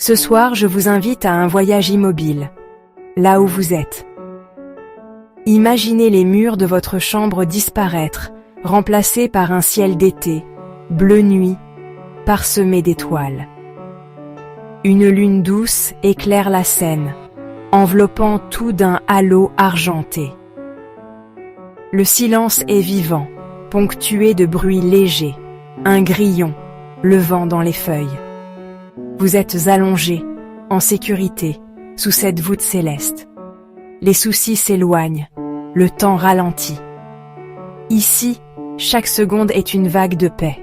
Ce soir, je vous invite à un voyage immobile, là où vous êtes. Imaginez les murs de votre chambre disparaître, remplacés par un ciel d'été, bleu nuit, parsemé d'étoiles. Une lune douce éclaire la scène, enveloppant tout d'un halo argenté. Le silence est vivant, ponctué de bruits légers, un grillon, le vent dans les feuilles. Vous êtes allongé, en sécurité, sous cette voûte céleste. Les soucis s'éloignent, le temps ralentit. Ici, chaque seconde est une vague de paix.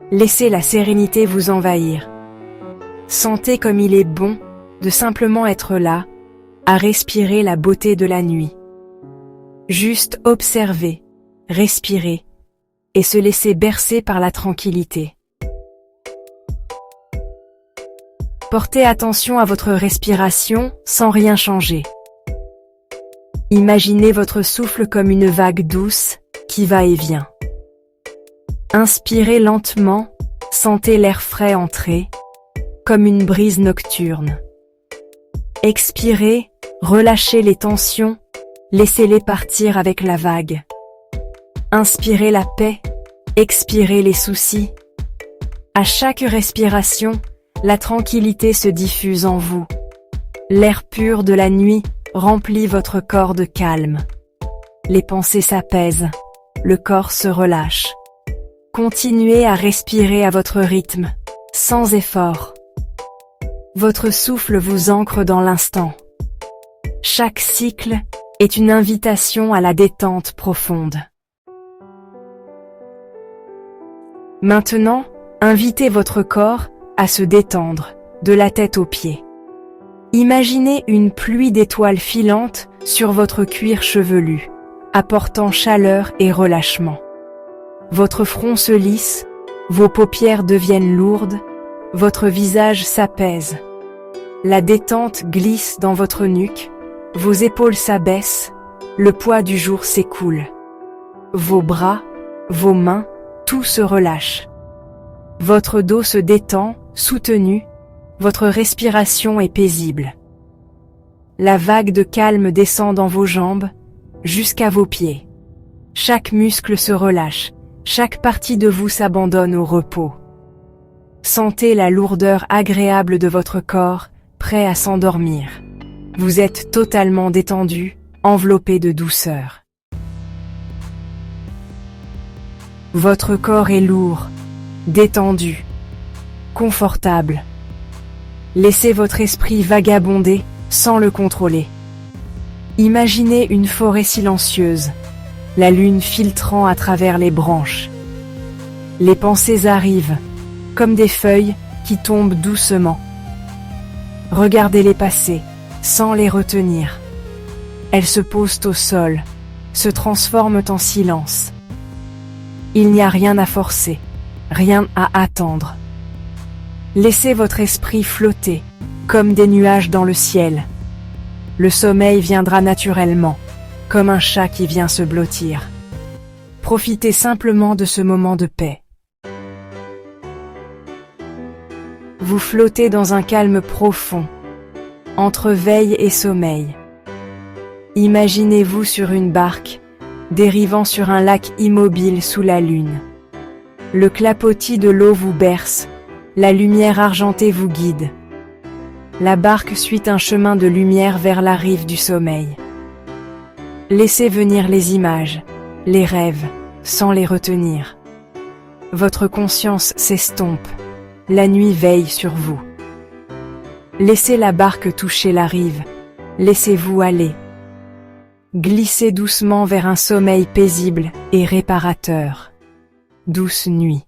Laissez la sérénité vous envahir. Sentez comme il est bon de simplement être là, à respirer la beauté de la nuit. Juste observer, respirer et se laisser bercer par la tranquillité. Portez attention à votre respiration sans rien changer. Imaginez votre souffle comme une vague douce qui va et vient. Inspirez lentement, sentez l'air frais entrer, comme une brise nocturne. Expirez, relâchez les tensions, laissez-les partir avec la vague. Inspirez la paix, expirez les soucis. À chaque respiration, la tranquillité se diffuse en vous. L'air pur de la nuit remplit votre corps de calme. Les pensées s'apaisent, le corps se relâche. Continuez à respirer à votre rythme, sans effort. Votre souffle vous ancre dans l'instant. Chaque cycle est une invitation à la détente profonde. Maintenant, invitez votre corps à se détendre, de la tête aux pieds. Imaginez une pluie d'étoiles filantes sur votre cuir chevelu, apportant chaleur et relâchement. Votre front se lisse, vos paupières deviennent lourdes, votre visage s'apaise. La détente glisse dans votre nuque, vos épaules s'abaissent, le poids du jour s'écoule. Vos bras, vos mains, tout se relâche. Votre dos se détend, soutenu, votre respiration est paisible. La vague de calme descend dans vos jambes, jusqu'à vos pieds. Chaque muscle se relâche, chaque partie de vous s'abandonne au repos. Sentez la lourdeur agréable de votre corps, prêt à s'endormir. Vous êtes totalement détendu, enveloppé de douceur. Votre corps est lourd, détendu, confortable. Laissez votre esprit vagabonder sans le contrôler. Imaginez une forêt silencieuse, la lune filtrant à travers les branches. Les pensées arrivent, comme des feuilles qui tombent doucement. Regardez-les passer, sans les retenir. Elles se posent au sol, se transforment en silence. Il n'y a rien à forcer, rien à attendre. Laissez votre esprit flotter, comme des nuages dans le ciel. Le sommeil viendra naturellement, comme un chat qui vient se blottir. Profitez simplement de ce moment de paix. Vous flottez dans un calme profond, entre veille et sommeil. Imaginez-vous sur une barque, dérivant sur un lac immobile sous la lune. Le clapotis de l'eau vous berce, la lumière argentée vous guide. La barque suit un chemin de lumière vers la rive du sommeil. Laissez venir les images, les rêves, sans les retenir. Votre conscience s'estompe, la nuit veille sur vous. Laissez la barque toucher la rive, laissez-vous aller. Glissez doucement vers un sommeil paisible et réparateur. Douce nuit.